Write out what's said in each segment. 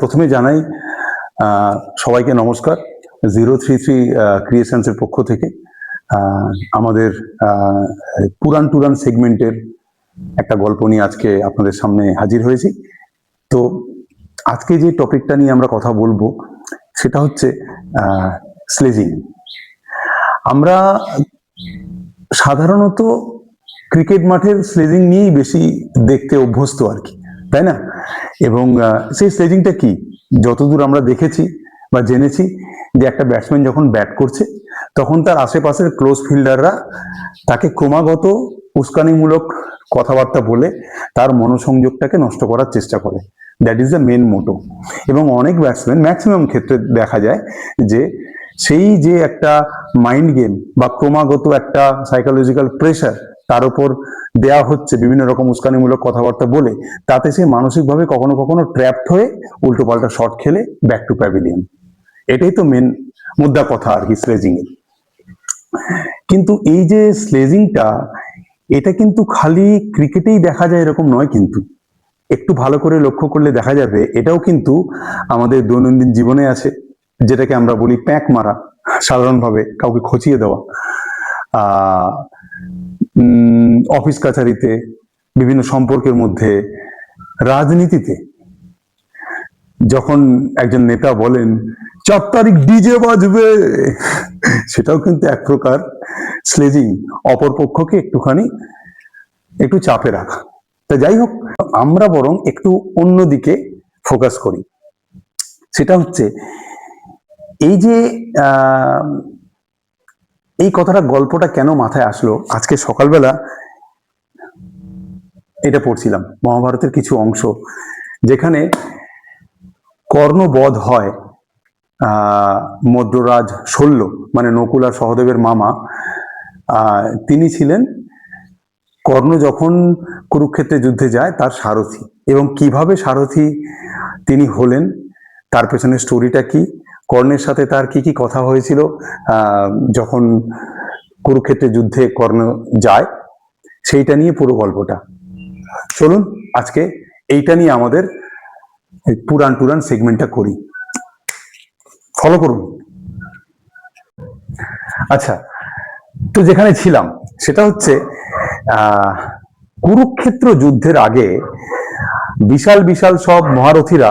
প্রথমে জানাই সবাইকে নমস্কার। 033 ক্রিয়েশনসের পক্ষ থেকে আমাদের পুরাণ টুরান সেগমেন্টের একটা গল্প নিয়ে আজকে আপনাদের সামনে হাজির হয়েছি। তো আজকে যে টপিকটা নিয়ে আমরা কথা বলবো সেটা হচ্ছে স্লেজিং। আমরা সাধারণত ক্রিকেট মাঠের স্লেজিং নিয়েই বেশি দেখতে অভ্যস্ত আর কি, তাই না? এবং সেই স্লেজিংটা কি, যতদূর আমরা দেখেছি বা জেনেছি যে একটা ব্যাটসম্যান যখন ব্যাট করছে তখন তার আশেপাশের ক্লোজ ফিল্ডাররা তাকে ক্রমাগত উস্কানিমূলক কথাবার্তা বলে তার মনোসংযোগটাকে নষ্ট করার চেষ্টা করে। দ্যাট ইজ দ্য মেন মোটো। এবং অনেক ব্যাটসম্যান ম্যাক্সিমাম ক্ষেত্রে দেখা যায় যে সেই যে একটা মাইন্ড গেম বা ক্রমাগত একটা সাইকোলজিক্যাল প্রেশার তার উপর দেয়া হচ্ছে বিভিন্ন রকম উস্কানিমূলক কথাবার্তা বলে, তাতে সে মানসিকভাবে কখনো কখনো ট্র্যাপড হয়ে উল্টোপাল্টা শট খেলে ব্যাক টু প্যাভিলিয়ন। এটাই তো মেন মুদ্রা কথা আর কি স্লেজিং এর। কিন্তু এই যে স্লেজিংটা, এটা কিন্তু খালি ক্রিকেটেই দেখা যায় এরকম নয়, কিন্তু একটু ভালো করে লক্ষ্য করলে দেখা যাবে এটাও কিন্তু আমাদের দৈনন্দিন জীবনে আছে, যেটাকে আমরা বলি প্যাঁক মারা, সাধারণভাবে কাউকে খচিয়ে দেওয়া। অফিস কাছারিতে, বিভিন্ন সম্পর্কের মধ্যে, রাজনীতিতে যখন একজন নেতা বলেন 4 তারিখ ডিজে বাজবে, সেটাও কিন্তু এক প্রকার স্লেজিং, অপরপক্ষকে একটু চাপে রাখা। তা যাই হোক, আমরা বরং একটু অন্যদিকে ফোকাস করি। সেটা হচ্ছে এই যে এই কথাটা, গল্পটা কেন মাথায় আসলো, আজকে সকালবেলা এটা পড়ছিলাম মহাভারতের কিছু অংশ, যেখানে কর্ণবধ হয়। মদ্ররাজ শল্য, মানে নকুল আর সহদেবের মামা, তিনি ছিলেন কর্ণ যখন কুরুক্ষেত্রে যুদ্ধে যায় তার সারথি। এবং কিভাবে সারথি তিনি হলেন, তার পেছনে স্টোরিটা কি, কর্ণের সাথে তার কি কি কথা হয়েছিল যখন কুরুক্ষেত্রে যুদ্ধে কর্ণ যায়, সেইটা নিয়ে পুরো গল্পটা। চলুন আজকে এইটা নিয়ে আমাদের পুরাণ টুরান সেগমেন্টটা করি, ফলো করুন। আচ্ছা, তো যেখানে ছিলাম সেটা হচ্ছে কুরুক্ষেত্র যুদ্ধের আগে বিশাল বিশাল সব মহারথীরা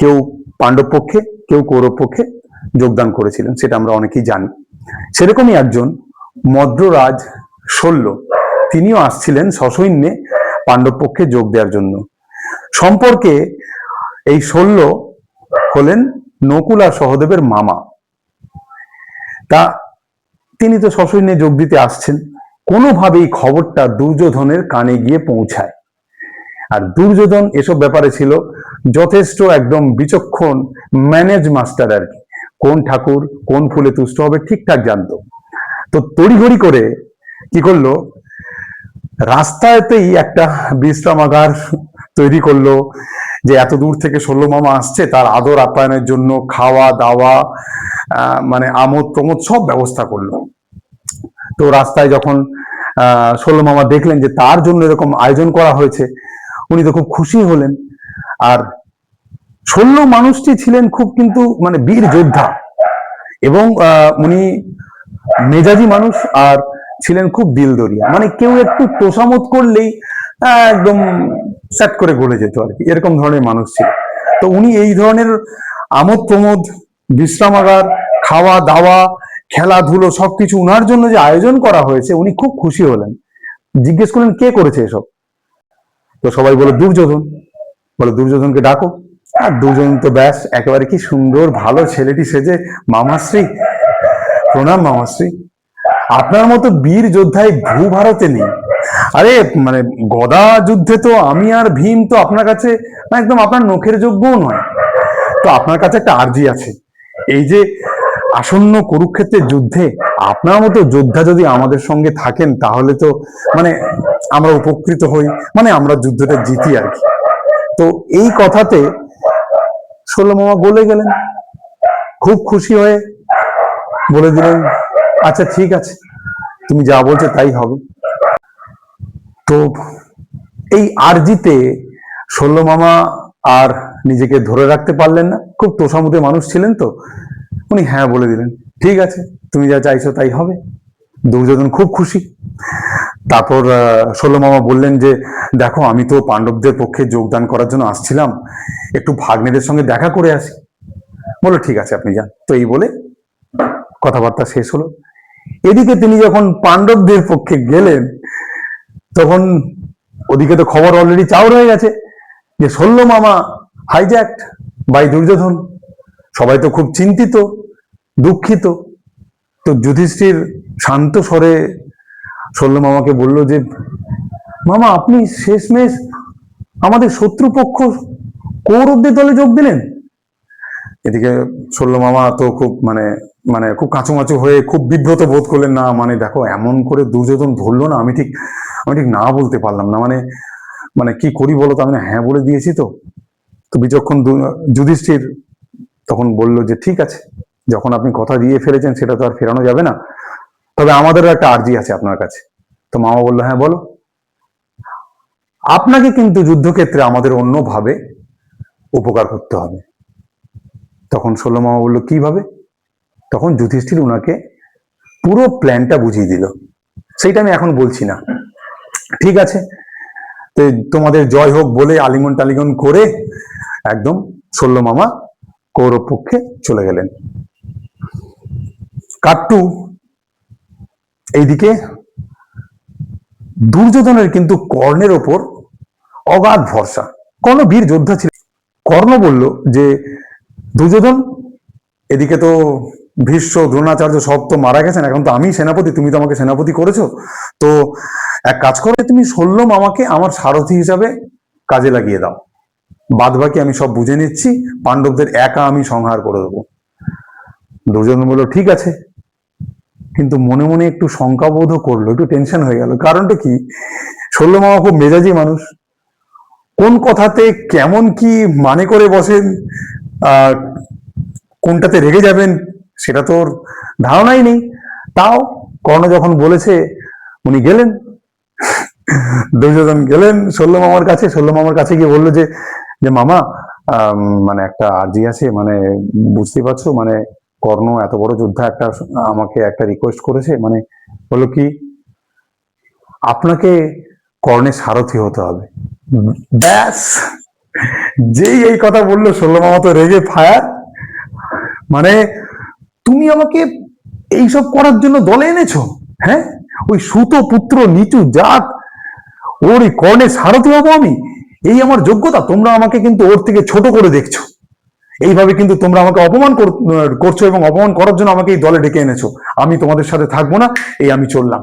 কেউ পাণ্ডব পক্ষে কেউ কৌরব পক্ষে যোগদান করেছিলেন, সেটা আমরা অনেকেই জানি। সেরকমই একজন মদ্ররাজ শল্য, তিনিও আসছিলেন সসৈন্যে পাণ্ডব পক্ষে যোগ দেওয়ার জন্য। সম্পর্কে এই শল্য হলেন নকুল আর সহদেবের মামা। তা তিনি তো সসৈন্যে যোগ দিতে আসছেন, কোনোভাবেই খবরটা দুর্যোধনের কানে গিয়ে পৌঁছায়। আর দুর্যোধন এসব ব্যাপারে ছিল যথেষ্ট একদম বিচক্ষণ ম্যানেজ মাস্টার আর কি, কোন ঠাকুর কোন ফুলে তুষ্ট হবে ঠিকঠাক জানতো। তো তড়িঘড়ি করে কি করলো, রাস্তাতেই একটা বিশ্রামাগার তৈরি করলো, যে এত দূর থেকে শল্য মামা আসছে তার আদর আপ্যায়নের জন্য খাওয়া দাওয়া, মানে আমোদ প্রমোদ সব ব্যবস্থা করলো। তো রাস্তায় যখন শল্য মামা দেখলেন যে তার জন্য এরকম আয়োজন করা হয়েছে, উনি তো খুব খুশি হলেন। আর শল্য মানুষটি ছিলেন খুব কিন্তু মানে বীর যোদ্ধা, এবং উনি মেজাজি মানুষ, আর ছিলেন খুব দিলদরিয়া, মানে কেউ একটু তোষামত করলেই একদম স্যাট করে গলে যেত আর কি, এরকম ধরনের মানুষ ছিল। তো উনি এই ধরনের আমোদ প্রমোদ, বিশ্রামাগার, খাওয়া দাওয়া, খেলাধুলো সবকিছু উনার জন্য যে আয়োজন করা হয়েছে, উনি খুব খুশি হলেন। জিজ্ঞেস করলেন কে করেছে এসব? তো সবাই বলে দুর্যোধন। বলে দুর্যোধনকে ডাকো। আর দুর্যোধন তো ব্যাস একেবারে কি সুন্দর ভালো ছেলেটি সেজে, মামাশ্রী প্রণাম মামাশ্রী, আপনার মতো বীর যোদ্ধাই ভূভারতে নেই। আরে মানে গদা যুদ্ধে তো আমি আর ভীম তো আপনার কাছে একদম আপনার নখের যোগ্যও নয়। তো আপনার কাছে একটা আর্জি আছে, এই যে আসন্ন কুরুক্ষেত্রের যুদ্ধে আপনার মতো যোদ্ধা যদি আমাদের সঙ্গে থাকেন তাহলে তো মানে আমরা উপকৃত হই, মানে আমরা যুদ্ধটা জিতি আর কি। তো এই কথাতে শল্য মামা গলে গেলেন, খুব খুশি হয়ে বলে দিলেন আচ্ছা ঠিক আছে, তুমি যা বলছো তাই হবে। তো এই আরজিতে শল্য মামা আর নিজেকে ধরে রাখতে পারলেন না, খুব তোষামোদে মানুষ ছিলেন তো, উনি হ্যাঁ বলে দিলেন, ঠিক আছে তুমি যা চাইছো তাই হবে। দুর্যোধন খুব খুশি। তারপর শল্যমামা বললেন যে দেখো আমি তো পাণ্ডবদের পক্ষে যোগদান করার জন্য আসছিলাম, একটু ভাগ্নেদের সঙ্গে দেখা করে আসি। বললো ঠিক আছে আপনি যান। তো এই বলে কথাবার্তা শেষ হলো। এদিকে তিনি যখন পাণ্ডবদের পক্ষে গেলেন, তখন ওদিকে তো খবর অলরেডি চাউর হয়ে গেছে যে শল্যমামা হাইজ্যাক্ট বাই দুর্যোধন। সবাই তো খুব চিন্তিত, দুঃখিত। তো যুধিষ্ঠির শান্ত স্বরে শল্যমামাকে বলল যে মামা আপনি শেষমেশ আমাদের শত্রুপক্ষ কৌরবদের দলে যোগ দিলেন। এদিকে শল্যমামা তো খুব মানে মানে খুব কাঁচুমাচু হয়ে খুব বিব্রত বোধ করলেন। না মানে দেখো এমন করে দুর্যোধন ধরলো না, আমি ঠিক না বলতে পারলাম না, মানে মানে কি করি বলো তো, আমি হ্যাঁ বলে দিয়েছি। তো তো বিচক্ষণ যুধিষ্ঠির তখন বলল যে ঠিক আছে, যখন আপনি কথা দিয়ে ফেলেছেন সেটা তো আর ফেরানো যাবে না, তবে আমাদেরও একটা আর্জি আছে আপনার কাছে। তো মামা বললো হ্যাঁ বলো। আপনাকে কিন্তু যুদ্ধক্ষেত্রে আমাদের অন্যভাবে উপকার করতে হবে। তখন শল্যমামা বললো কিভাবে? তখন যুধিষ্ঠির উনাকে পুরো প্ল্যানটা বুঝিয়ে দিল। সেইটা আমি এখন বলছি না, ঠিক আছে। তো তোমাদের জয় হোক বলে আলিঙ্গন টালিঙ্গন করে একদম শল্যমামা কৌরব পক্ষে চলে গেলেন। কাট্টু এইদিকে দুর্যোধনের কিন্তু কর্ণের ওপর অগাধ ভরসা। কর্ণ বীর যোদ্ধা ছিল। কর্ণ বলল যে দুর্যোধন, এদিকে তো ভীষ্ম দ্রোণাচার্য সব তো মারা গেছেন, এখন তো আমি সেনাপতি, তুমি তো আমাকে সেনাপতি করেছো, তো এক কাজ করো, তুমি শল্যমামাকে আমার সারথি হিসাবে কাজে লাগিয়ে দাও, বাদ বাকি আমি সব বুঝে নিচ্ছি, পাণ্ডবদের একা আমি সংহার করে দেবো। দুর্যোধন বলল ঠিক আছে, কিন্তু মনে মনে একটু শঙ্কাবোধও করলো, একটু টেনশন হয়ে গেল। কারণটা কি, শল্যমামা খুব মেজাজি মানুষ, কোন কথাতে কেমন কি মানে করে বসেন, কোনটাতে রেগে যাবেন সেটা তো ওর ধারণাই নেই। তাও কর্ণ যখন বলেছে উনি গেলেন। দুর্যোধন গেলেন শল্যমামার কাছে। শল্যমামার কাছে গিয়ে বললো যে যে মামা মানে একটা আর্জি আছে, মানে বুঝতে পারছো, মানে কর্ণ এত বড় যোদ্ধা একটা আমাকে একটা রিকোয়েস্ট করেছে। মানে বললো কি, আপনাকে কর্ণের সারথি হতে হবে। ব্যাস, যেই এই কথা বললো শল্যমামা তো রেগে ফায়ার। মানে তুমি আমাকে এইসব করার জন্য দলে এনেছো? হ্যাঁ, ওই সুত পুত্র নিচু জাত, ওর এই কর্ণের সারথি হবো আমি? এই আমার যোগ্যতা? তোমরা আমাকে কিন্তু ওর থেকে ছোট করে দেখছো, এইভাবে কিন্তু তোমরা আমাকে অপমান করছো, এবং অপমান করার জন্য আমাকে এই দলে ডেকে এনেছো। আমি তোমাদের সাথে থাকবো না, এই আমি চললাম।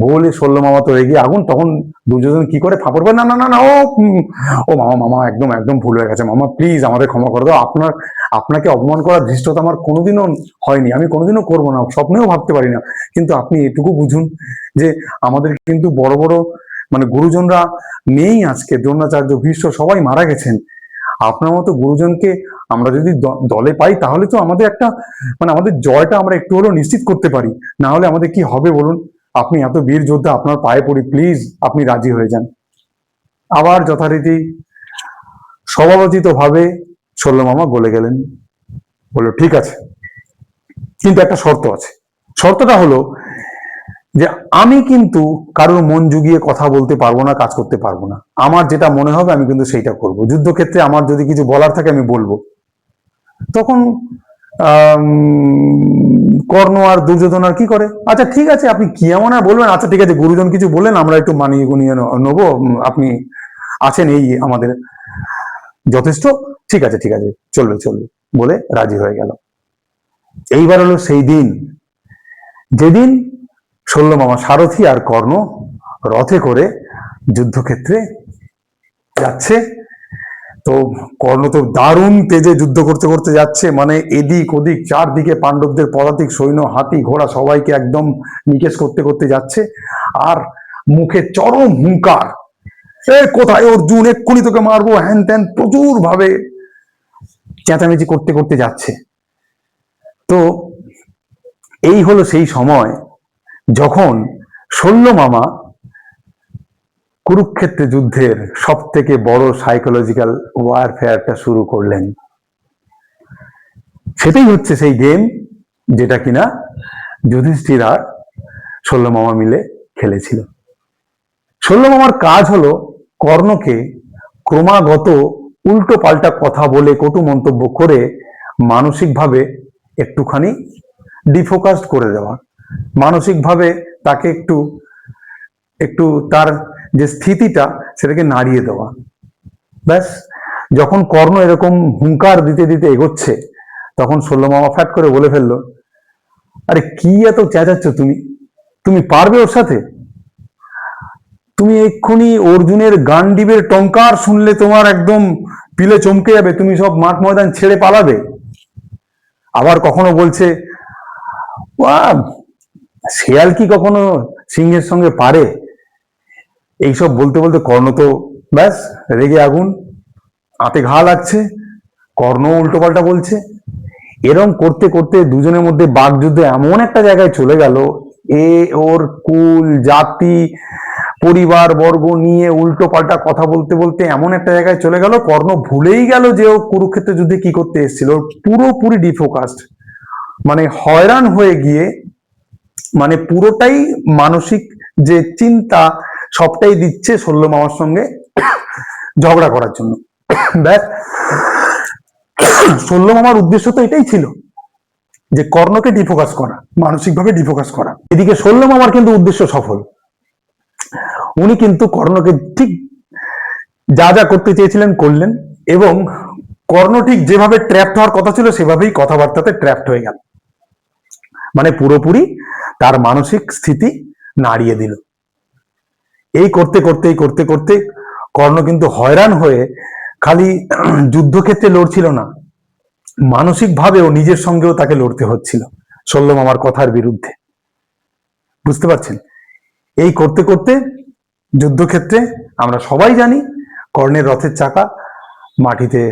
বলে শল্যমামা তো রেগে আগুন। তখন দুর্যোধন কি করে ফাপড় পায়, না না না না, ও মামা মামা একদম একদম ভুল হয়ে গেছে, মামা প্লিজ আমাদের ক্ষমা করে দাও। আপনাকে অপমান করার ধৃষ্টতা আমার কোনোদিনও হয়নি, আমি কোনোদিনও করবো না, স্বপ্নেও ভাবতে পারি না। কিন্তু আপনি এটুকু বুঝুন যে আমাদের কিন্তু বড় বড় মানে গুরুজনরা নেই আজকে, দ্রোণাচার্য ভীষ্ম সবাই মারা গেছেন। আপনার মতো গুরুজনকে আমরা যদি দলে পাই, তাহলে তো আমাদের একটা মানে আমাদের জয়টা আমরা একটু হলেও নিশ্চিত করতে পারি, না হলে আমাদের কি হবে বলুন? আপনি এত বীর যোদ্ধা, আপনার পায়ে পড়ি, প্লিজ আপনি রাজি হয়ে যান। আবার যথারীতি স্বভাবচিত ভাবে শল্যমামা গলে গেলেন। বললো ঠিক আছে, কিন্তু একটা শর্ত আছে। শর্তটা হলো যে আমি কিন্তু কারোর মন জুগিয়ে কথা বলতে পারবো না, কাজ করতে পারবো না। আমার যেটা মনে হবে আমি কিন্তু সেইটা করব। যুদ্ধক্ষেত্রে আমার যদি কিছু বলার থাকে আমি বলবো। তখন কর্ণ আর দুর্যোধন আর কি করে, আচ্ছা ঠিক আছে আপনি কি এমন আর বলবেন, আচ্ছা ঠিক আছে গুরুজন কিছু বললেন, আমরা একটু মানিয়ে গুনিয়ে নেবো, আপনি আছেন এই আমাদের যথেষ্ট, ঠিক আছে ঠিক আছে, চলবে চলবে বলে রাজি হয়ে গেল। এইবার হলো সেই দিন যেদিন শল্যমামা সারথি আর কর্ণ রথে করে যুদ্ধক্ষেত্রে যাচ্ছে। তো কর্ণ তো দারুণ তেজে যুদ্ধ করতে করতে যাচ্ছে, মানে এদিক ওদিক চারদিকে পাণ্ডবদের পদাতিক সৈন্য, হাতি ঘোড়া সবাইকে একদম নিকেশ করতে করতে যাচ্ছে। আর মুখে চরম হুঙ্কার, কোথায় অর্জুন, এক্ষুনি তোকে মারবো, হ্যান ত্যান প্রচুর ভাবে চেঁচামেচি করতে করতে যাচ্ছে। তো এই হলো সেই সময় যখন শল্যমামা কুরুক্ষেত্রে যুদ্ধের সব থেকে বড় সাইকোলজিক্যাল ওয়ারফেয়ারটা শুরু করলেন। সেটাই হচ্ছে সেই গেম যেটা কিনা যুধিষ্ঠির আর শল্যমামা মিলে খেলেছিল। শল্যমামার কাজ হলো কর্ণকে ক্রমাগত উল্টো পাল্টা কথা বলে কটু মন্তব্য করে মানসিকভাবে একটুখানি ডিফোকাসড করে দেওয়া, মানসিকভাবে তাকে একটু একটু তার যে স্থিতিটা সেটাকে নাড়িয়ে দেওয়া। ব্যাস, যখন কর্ণ এরকম হুঙ্কার দিতে দিতে এগোচ্ছে তখন শল্যমামা ফ্যাট করে বলে ফেললো, আরে কি এত চেঁচাচ্ছ তুমি, তুমি পারবে ওর সাথে? তুমি এক্ষুনি অর্জুনের গান্ডীবের টঙ্কার শুনলে তোমার একদম পিলে চমকে যাবে, তুমি সব মাঠ ময়দান ছেড়ে পালাবে। আবার কখনো বলছে, শেয়াল কি কখনো সিংহের সঙ্গে পারে? এইসব বলতে বলতে কর্ণ তো ব্যাস রেগে আগুন, হাতে ঘা লাগছে, কর্ণ উল্টো পাল্টা বলছে। এরম করতে করতে দুজনের মধ্যে বাকযুদ্ধ এমন একটা জায়গায় চলে গেল, এ ওর কুল জাতি পরিবার বর্গ নিয়ে উল্টো পাল্টা কথা বলতে বলতে এমন একটা জায়গায় চলে গেল, কর্ণ ভুলেই গেল যে ও কুরুক্ষেত্র যুদ্ধে কি করতে এসেছিল। পুরোপুরি ডিফোকাসড, মানে হয়রান হয়ে গিয়ে, মানে পুরোটাই মানসিক যে চিন্তা সবটাই দিচ্ছে শল্যমামার সঙ্গে ঝগড়া করার জন্য। ব্যাস, শল্যমামার উদ্দেশ্য তো এটাই ছিল যে কর্ণকে ডিফোকাস করা, মানসিকভাবে ডিফোকাস করা। এদিকে শল্যমামার কিন্তু উদ্দেশ্য সফল। উনি কিন্তু কর্ণকে ঠিক যা যা করতে চেয়েছিলেন করলেন, এবং কর্ণ ঠিক যেভাবে ট্র্যাপড হওয়ার কথা ছিল সেভাবেই কথাবার্তাতে ট্র্যাপড হয়ে গেল, মানে পুরোপুরি তার মানসিক স্থিতি নাড়িয়ে দিল। এই করতে করতে কর্ণ কিন্তু হয়রান হয়ে খালি যুদ্ধক্ষেত্রে লড়ছিল না, মানসিকভাবেও নিজের সঙ্গেও তাকে লড়তে হচ্ছিল শল্যমামার কথার বিরুদ্ধে। বুঝতে পারছেন? এই করতে করতে যুদ্ধক্ষেত্রে আমরা সবাই জানি কর্ণের রথের চাকা মাটিতে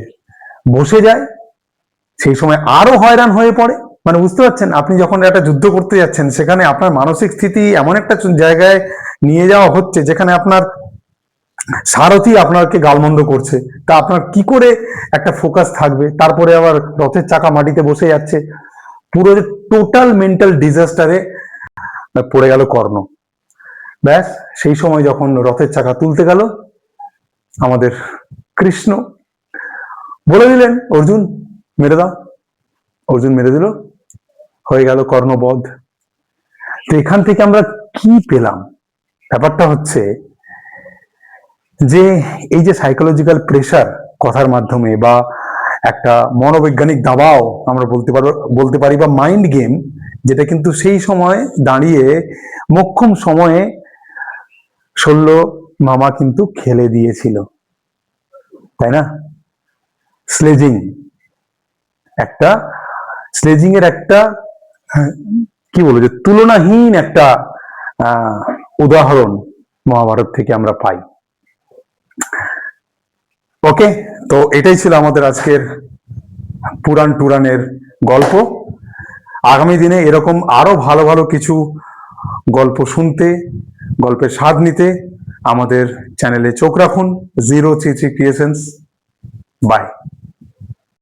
বসে যায়। সেই সময় আরো হয়রান হয়ে পড়ে। মানে বুঝতে পারছেন, আপনি যখন একটা যুদ্ধ করতে যাচ্ছেন সেখানে আপনার মানসিক স্থিতি এমন একটা জায়গায় নিয়ে যাওয়া হচ্ছে যেখানে আপনার সারথি আপনাকে গালমন্দ করছে, তা আপনার কি করে একটা ফোকাস থাকবে? তারপরে আবার রথের চাকা মাটিতে বসে যাচ্ছে, পুরো টোটাল মেন্টাল ডিজাস্টারে পড়ে গেল কর্ণ। ব্যাস, সেই সময় যখন রথের চাকা তুলতে গেল, আমাদের কৃষ্ণ বলে দিলেন, অর্জুন মেরে দাও। অর্জুন মেরে দিল, হয়ে গেল কর্ণবধ। তো এখান থেকে আমরা কি পেলাম? ব্যাপারটা হচ্ছে যে এই যে সাইকোলজিক্যাল প্রেসার কথার মাধ্যমে, বা একটা মনোবৈজ্ঞানিক দাবাও আমরা বলতে পারি, বা মাইন্ড গেম, যেটা কিন্তু সেই সময় দাঁড়িয়ে মোক্ষম সময়ে শল্যমামা কিন্তু খেলে দিয়েছিল, তাই না? স্লেজিং এর একটা কি বলবো, যে তুলনাহীন একটা উদাহরণ মহাভারত থেকে আমরা পাই। ওকে, তো এটাই ছিল আমাদের আজকের পুরাণের গল্প। আগামী দিনে এরকম আরো ভালো ভালো কিছু গল্প শুনতে, গল্পের স্বাদ নিতে আমাদের চ্যানেলে চোখ রাখুন। 033 ক্রিয়েশনস। বাই।